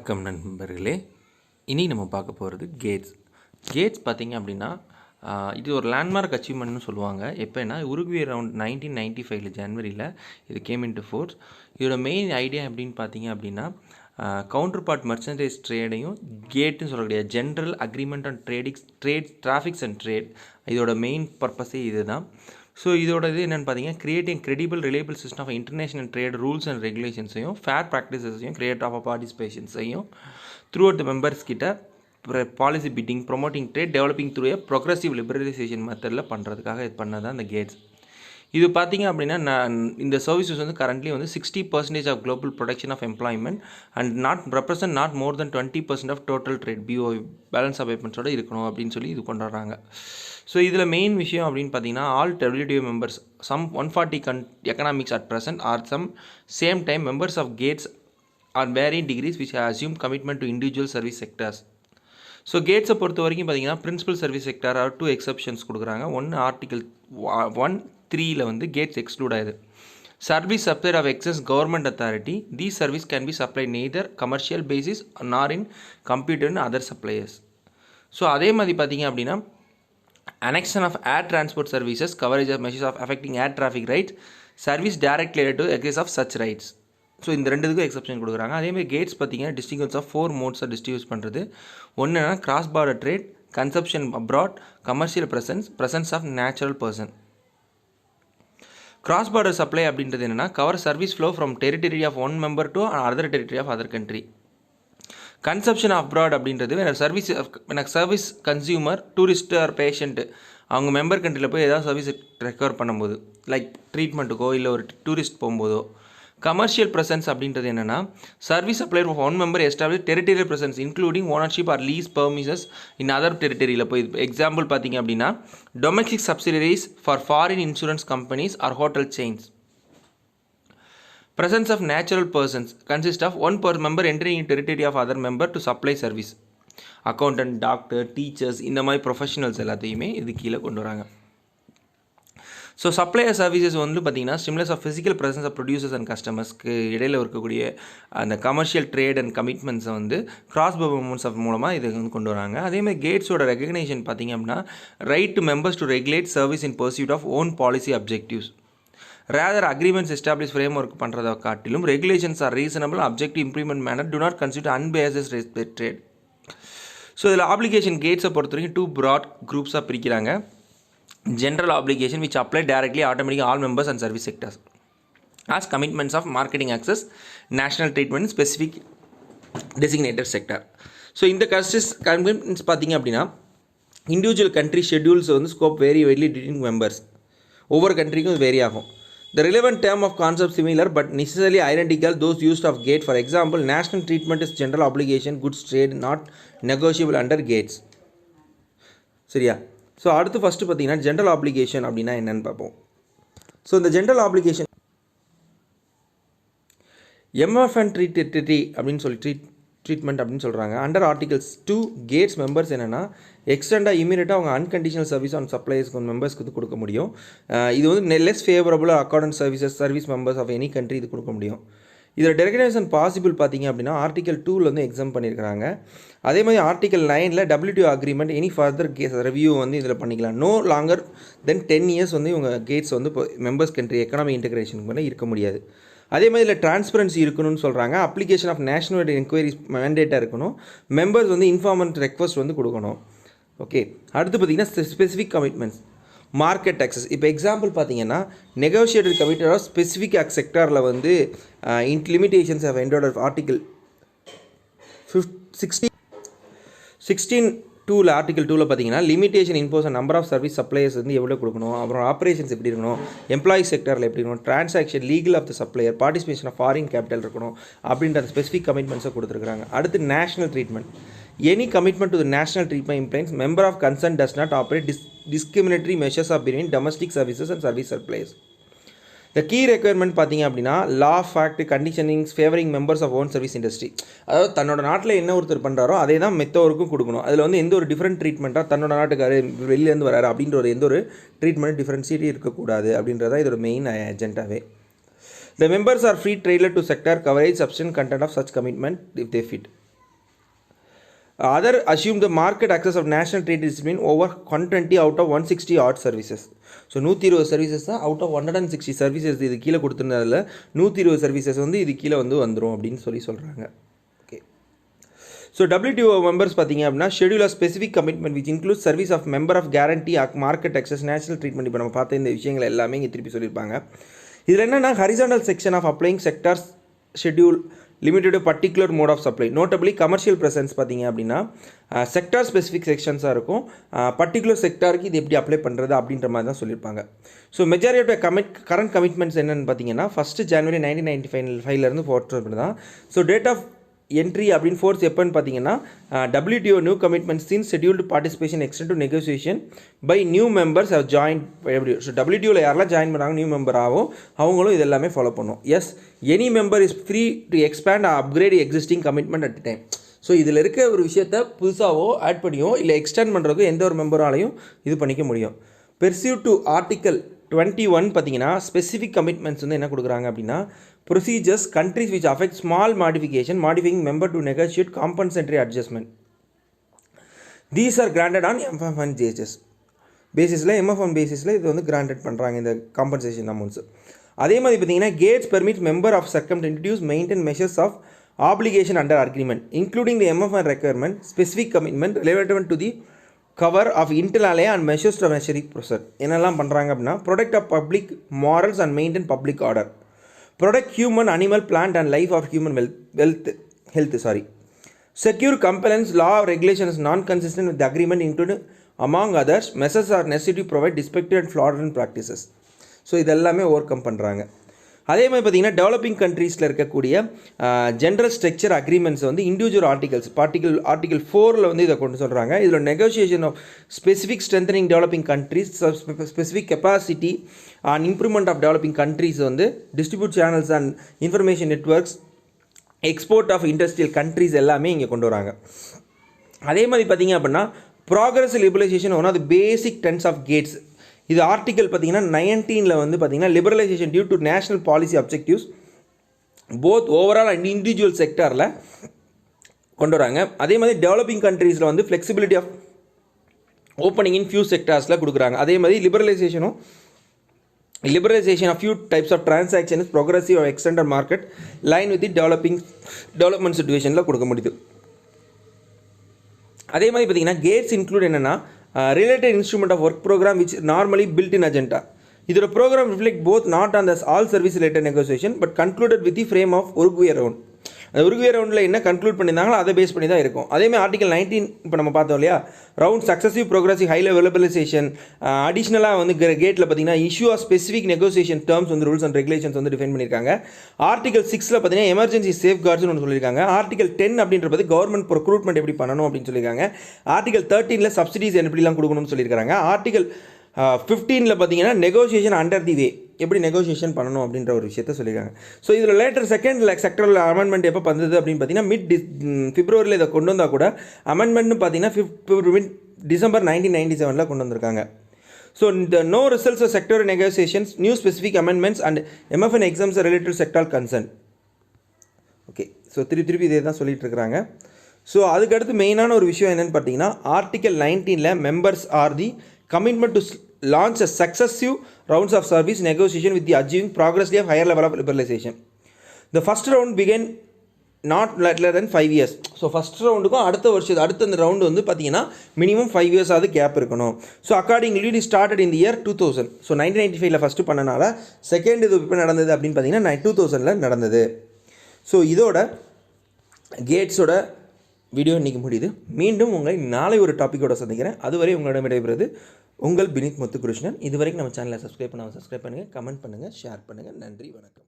வணக்கம் நண்பர்களே. இனி நம்ம பார்க்க போகிறது கேட்ஸ் பார்த்திங்க அப்படின்னா இது ஒரு லேண்ட்மார்க் அச்சீவ்மெண்ட்னு சொல்லுவாங்க. எப்போனா உருகுவே அரவுண்ட் 1995 ஜனவரியில் இது கேம் இன்டு ஃபோர்ஸ். இதோட மெயின் ஐடியா எப்படின்னு பார்த்தீங்க அப்படின்னா கவுண்டர் பார்ட் மெர்ச்சன்டைஸ் ட்ரேடையும் கேட்டுன்னு சொல்லக்கூடிய general agreement on tariffs and trade இதோட மெயின் பர்பஸே இது தான். ஸோ இதோட இது என்னென்னு பார்த்தீங்கன்னா creating credible reliable system of international trade rules and ரெகுலேஷன்ஸையும் ஃபேர் ப்ராக்டிசஸையும் கிரியேட் ஆஃப் பார்ட்டிசிபேஷன்ஸையும் த்ரூ அவுட் த மெம்பர்ஸ் கிட்ட policy fitting promoting trade developing through progressive liberalisation மெத்தடில் பண்ணுறதுக்காக இது பண்ணது தான் இந்த கேட்ஸ். இது பார்த்திங்க அப்படின்னா இந்த சர்வீசஸ் வந்து கரண்ட்லி வந்து 60% of global production of employment and not more than 20% of total trade BO balance of பேமெண்ட்ஸோட இருக்கணும் அப்படின்னு சொல்லி இது கொண்டு வராங்க. ஸோ இதில் மெயின் விஷயம் அப்படின்னு பார்த்தீங்கன்னா all WTO members some 140 economics at present are some same time members of GATS are varying degrees which assume commitment to individual service sectors. So கேட்ஸை பொறுத்த வரைக்கும் பார்த்தீங்கன்னா பிரின்சிபல் சர்வீஸ் செக்டர் 2 எக்ஸப்ஷன்ஸ் கொடுக்குறாங்க. ஒன்று ஆர்டிகல் 1(3) வந்து கேட்ஸ் எக்ஸ்க்ளூட் ஆகுது. Service supplied of exercise government authority these service can be supply neither commercial basis nor in computer and other suppliers. So அதே மாதிரி பார்த்தீங்க அப்படின்னா annexation of air transport services coverage of measures of affecting air traffic rights service direct related to exercise of such rights. So இந்த ரெண்டுக்கும் exception கொடுக்குறாங்க. அதேமாதிரி Gates பார்த்தீங்கன்னா distributes of 4 மோட்ஸை distribute பண்ணுறது. ஒன்றுனா cross border trade, consumption abroad, commercial presence of natural person. Cross border supply அப்படின்றது என்னென்னா cover service flow from territory of one member to other territory of other country. Consumption abroad அப்படின்றது service consumer tourist or patient அவங்க member கண்ட்ரியில் போய் ஏதாவது service recover பண்ணும்போது like ட்ரீட்மெண்ட்டுக்கோ இல்லை ஒரு டூரிஸ்ட் போகும்போதோ. கமர்ஷியல் ப்ரெசன்ஸ் அப்படின்றது என்னென்னா service supplier of one member establish territorial presence including ownership R lease premises in other டெரிட்டரியில் போய் எக்ஸாம்பிள் பார்த்தீங்க அப்படின்னா domestic subsidiaries for foreign insurance companies or hotel chains. Presence of natural persons consists of one per member entering in territory of other member to supply service. Accountant, doctor, teachers இந்த மாதிரி professionals எல்லாத்தையுமே இது கீழே கொண்டு வராங்க. So supplier services வந்து பார்த்திங்கன்னா stimulus of physical presence of producers and கஸ்டமர்ஸ்க்கு இடையில் இருக்கக்கூடிய அந்த கமர்ஷியல் ட்ரேட் அண்ட் கமிட்மெண்ட்ஸை வந்து கிராஸ் பர்ஃபார்மன்ஸ் ஆஃப் மூலமாக இது வந்து கொண்டு வராங்க. அதேமாதிரி கேட்ஸோட ரெகக்னேஷன் பார்த்திங்க அப்படின்னா right to members to regulate service in pursuit of own policy objectives. Rather agreements establish framework பண்ணுறதை காட்டிலும் regulations are reasonable objective implement manner to not consider அன்பேசஸ் ட்ரேட். ஸோ இதில் ஆப்ளிகேஷன் கேட்ஸை பொறுத்த வரைக்கும் 2 ப்ராட் குரூப்ஸாக பிரிக்கிறாங்க. General application which apply directly automatic all members and service sectors as commitments of marketing access national treatment specific designated sector. So இந்த commitments பார்த்திங்க அப்படின்னா இண்டிவிஜுவல் கண்ட்ரி ஷெட்யூல்ஸ் வந்து scope vary widely during members ஒவ்வொரு கண்ட்ரிக்கும் இது vary ஆகும். The relevant term of concept similar but necessarily identical those used of GATE. For example, national treatment is general obligation goods trade not negotiable under GATES. சரியா? So அடுத்து first பார்த்தீங்கன்னா general application அப்படின்னா என்னென்னு பார்ப்போம். So இந்த general application MFN அப்படின்னு சொல்லி treatment அப்படின்னு சொல்கிறாங்க. அண்டர் ஆர்டிகல்ஸ் 2 கேட்ஸ் மெம்பர்ஸ் என்னென்னா எக்ஸ்டெண்டாக இமீடியட்டாக அவங்க அன்கண்டிஷனல் சர்வீஸ் ஆன் சப்ளைஸ்க்கு மெம்பர்ஸ்க்கு இது கொடுக்க முடியும். இது வந்து less favourable accordant service members of any country இது கொடுக்க முடியும். இதில் டெரிகனேஷன் பாசிபிள் பார்த்தீங்க அப்படின்னா ஆர்டிகல் 2 வந்து எக்ஸாம் பண்ணியிருக்கிறாங்க. அதே மாதிரி article 9 WTO agreement any further case review வந்து இதில் பண்ணிக்கலாம். நோ லாங்கர் தென் 10 இயர்ஸ் வந்து இவங்க கேட்ஸ் வந்து இப்போ மெம்பர்ஸ் கண்ட்ரி எக்கனாமிக் இன்டெகிரேஷனுக்கு மேலே இருக்க முடியாது. அதே மாதிரி இதில் டிரான்ஸ்பரன்சி இருக்கணும்னு சொல்கிறாங்க. அப்ளிகேஷன் ஆஃப் நேஷனல் என்கொயரிஸ் மேண்டேட்டாக இருக்கணும். மெம்பர்ஸ் வந்து இன்ஃபார்மன்ட் ரெக்வஸ்ட் வந்து கொடுக்கணும். ஓகே, அடுத்து பார்த்திங்கன்னா ஸ்பெசிஃபிக் கமிட்மெண்ட்ஸ் மார்க்கெட் ஆக்சஸ். இப்போ எக்ஸாம்பிள் பார்த்தீங்கன்னா நெகோஷியேட்டட் கமிட்டட் ஆஃப் ஸ்பெசிஃபிக் செக்டாரில் வந்து லிமிடேஷன்ஸ் ஆஃப் எண்டோட் ஆஃப் ஆர்டிகல் 16(2)ல் ஆர்டிகல் 2ல் பார்த்தீங்கன்னா limitation impose number of service suppliers வந்து எவ்வளோ கொடுக்கணும், அப்புறம் ஆப்ரேஷன்ஸ் எப்படி இருக்கணும், எம்ப்ளாயி செக்டரில் எப்படி இருக்கணும், transaction legal of the supplier, participation of foreign capital இருக்கணும் அப்படின்ற ஸ்பெசிஃபிக் கமிட்மெண்ட்ஸை கொடுத்துருக்காங்க. அடுத்து national treatment. Any commitment to the national treatment implies member of concern does not operate discriminatory measures of between domestic services and service suppliers. The key requirement பார்த்தீங்க அப்படின்னா law fact conditionings favouring members of own service industry. அதாவது தன்னோட நாட்டில் என்ன ஒருத்தர் பண்ணுறாரோ அதே தான் மெத்தவருக்கும் கொடுக்கணும். அதில் வந்து எந்த ஒரு டிஃப்ரெண்ட் ட்ரீட்மெண்ட்டாக தன்னோட நாட்டுக்காரு வெளியிலேருந்து வராரு அப்படின்ற ஒரு எந்த ஒரு ட்ரீட்மெண்ட் டிஃப்ரென்ஷியேட்டி இருக்கக்கூடாது அப்படின்றதா இதோட main அஜெண்டாவே. The members are free trailer to sector coverage substantial content of such commitment if they fit. Other assume the market access of national trade discipline over 120 out of 160 odd services. So 120 services தான் out of 160 services இது கீழே கொடுத்துருந்ததில் 120 services வந்து இது கீழே வந்து வந்துடும் அப்படின்னு சொல்கிறாங்க. ஓகே, ஸோ WTO மெம்பர்ஸ் பார்த்தீங்க அப்படின்னா schedule of specific commitment which include service of member of guarantee market access national treatment. இப்போ நம்ம பார்த்த இந்த விஷயங்கள் எல்லாமே இங்கே திருப்பி சொல்லியிருப்பாங்க. இதில் என்னென்னா horizontal section of applying sectors schedule limited particular mode of supply. Notably commercial presence பார்த்தீங்க அப்படின்னா செக்டார் ஸ்பெசிஃபிக் செக்ஷன்ஸாக இருக்கும். பர்டிகுலர் செக்டாருக்கு இது எப்படி அப்ளை பண்ணுறது அப்படின்ற மாதிரி தான் சொல்லியிருப்பாங்க. ஸோ மெஜாரிட்டி கரண்ட் கமிட்மெண்ட்ஸ் என்னென்னு பார்த்தீங்கன்னா 1 January 1995 போட்டு தான். ஸோ டேட் ஆஃப் என்ட்ரி அப்படின்னு ஃபோர்ஸ் எப்போன்னு பார்த்தீங்கன்னா WTO new commitments in scheduled participation extend to negotiation by new members have join. So WTOவில் யாரெல்லாம் ஜாயின் பண்ணாங்க நியூ மெம்பர் ஆகும் அவங்களும் இது எல்லாமே ஃபாலோ பண்ணும். Yes, any member is free to expand upgrade existing commitment at time. So இதில் இருக்க ஒரு விஷயத்தை புதுசாகவோ ஆட் பண்ணியோ இல்லை எக்ஸ்டெண்ட் பண்ணுறதுக்கோ எந்த ஒரு மெம்பராலையும் இது பண்ணிக்க முடியும். பெர்சியூட் டு ஆர்டிக்கல் 21 பார்த்தீங்கன்னா ஸ்பெசிஃபிக் கமிட்மெண்ட்ஸ் வந்து என்ன கொடுக்குறாங்க அப்படின்னா procedures countries which affect small modification member to negotiate compensatory adjustment. These are granted on MF1 JHS பேசிஸில் MF1 பேசிஸில் இது வந்து கிராண்டட் பண்ணுறாங்க இந்த காம்பன்சேஷன் அமௌண்ட்ஸ். அதே மாதிரி பார்த்தீங்கன்னா கேட்ஸ் பெர்மிட்ஸ் மெம்பர் ஆஃப் சர்க்கம் introduce maintain measures of obligation under agreement including the MF1 requirement specific commitment relevant to the cover of inter alia and measures to necessary process. என்னெல்லாம் பண்ணுறாங்க அப்படின்னா protect of public morals and maintain public order, protect human, animal, plant and life of human health, secure compliance law or regulations non-consistent with the agreement including among others measures are necessary to provide respected and fraudulent practices. So இதெல்லாமே overcome பண்ணுறாங்க. அதே மாதிரி பார்த்தீங்கன்னா developing கண்ட்ரீஸில் இருக்கக்கூடிய general structure agreements வந்து individual article 4 வந்து இதை கொண்டு சொல்கிறாங்க. இதில் negotiation of specific strengthening developing countries, specific capacity and improvement of developing countries வந்து distribute channels and information networks, export of industrial countries எல்லாமே இங்கே கொண்டு வராங்க. அதே மாதிரி பார்த்தீங்க அப்படின்னா progress liberalisation one of the basic tenets of GATS. இது ஆர்டிக்கல் பார்த்தீங்கன்னா 19 வந்து பார்த்தீங்கன்னா liberalisation due to national policy objectives both overall and individual செக்டாரில் கொண்டு வராங்க. அதே மாதிரி டெவலப்பிங் கண்ட்ரீஸில் வந்து flexibility of opening in few செக்டார்ஸில் கொடுக்குறாங்க. அதே மாதிரி liberalisation of few types of transactions progressive of extended market line with development சிச்சுவேஷனில் கொடுக்க முடியுது. அதே மாதிரி பார்த்தீங்கன்னா கேட்ஸ் இன்க்ளூட் என்னென்னா related instrument of work program which normally built in agenda. இதோட program reflect both not on the all service related negotiation but concluded with the frame of Uruguay round. அந்த Uruguay ரவுண்டில் என்ன conclude பண்ணியிருந்தாங்களோ அதை base பண்ணி தான் இருக்கும். அதேமாதிரி article 19 இப்போ நம்ம பார்த்தோம் இல்லையா, round successive progressive high liberalisation அடிஷ்னலாக வந்து கேட்டில் பார்த்தீங்கன்னா issue of specific negotiation terms வந்து ரூல்ஸ் அண்ட் ரெகுலேஷன்ஸ் வந்து டிஃபைன் பண்ணியிருக்காங்க. ஆர்டிகல் 6 பார்த்தீங்கன்னா எமர்ஜென்சி சேஃப் கார்ட்ஸ்னு ஒன்று சொல்லியிருக்காங்க. ஆர்டிகல் 10 அப்படின்றது கவர்மெண்ட் ப்ரொக்ரூட்மெண்ட் எப்படி பண்ணணும் அப்படின்னு சொல்லியிருக்காங்க. ஆர்டிகல் 13 சப்சிடிஸ் எப்படிலாம் கொடுக்கணும்னு சொல்லியிருக்காங்க. ஆர்டிகல் 15 பார்த்தீங்கன்னா நெகோசியேஷன் அண்டர் தி வே எப்படி நெகோசியேஷன் பண்ணணும் அப்படின்ற ஒரு விஷயத்த சொல்லியிருக்காங்க. ஸோ இதில் லேட்டர் செகண்ட் செக்டரல் அமெண்ட்மெண்ட் எப்போ வந்தது அப்படின்னு பார்த்தீங்கன்னா பிப்ரவரியில் இதை கொண்டு வந்தால் கூட அமெண்ட்மெண்ட்னு பார்த்தீங்கன்னா டிசம்பர் 1997 கொண்டு வந்திருக்காங்க. ஸோ இந்த no results of sector negotiations new specific amendments and MF1 exams related sector concern. Okay, so திருப்பி இதே தான் சொல்லிட்டு இருக்கிறாங்க. ஸோ அதுக்கடுத்து மெயினான ஒரு விஷயம் என்னென்னு பார்த்தீங்கன்னா article 19 members are the commitment to launch a successive rounds of service negotiation with the achieving progressively of higher level of liberalization. The first round began not later than 5 years. So first ரவுண்டுக்கும் அடுத்த அந்த round வந்து பார்த்தீங்கன்னா minimum 5 years ஆகுது gap இருக்கணும். So accordingly it started in the year 2000. So 1995 first பண்ணனால second இது இப்போ நடந்தது அப்படின்னு பார்த்தீங்கன்னா 2000 நடந்தது. ஸோ இதோட கேட்ஸோட வீடியோ இன்றைக்கி முடியுது. மீண்டும் உங்களை நாளை ஒரு டாப்பிக்கோட சந்திக்கிறேன். அதுவரை உங்களிடம் விடைபெறுவது உங்கள் வினித் முத்துகிருஷ்ணன். இதுவரைக்கும் நம்ம சேனலை சப்ஸ்கிரைப் பண்ணுங்கள், கமெண்ட் பண்ணுங்கள், ஷேர் பண்ணுங்கள். நன்றி, வணக்கம்.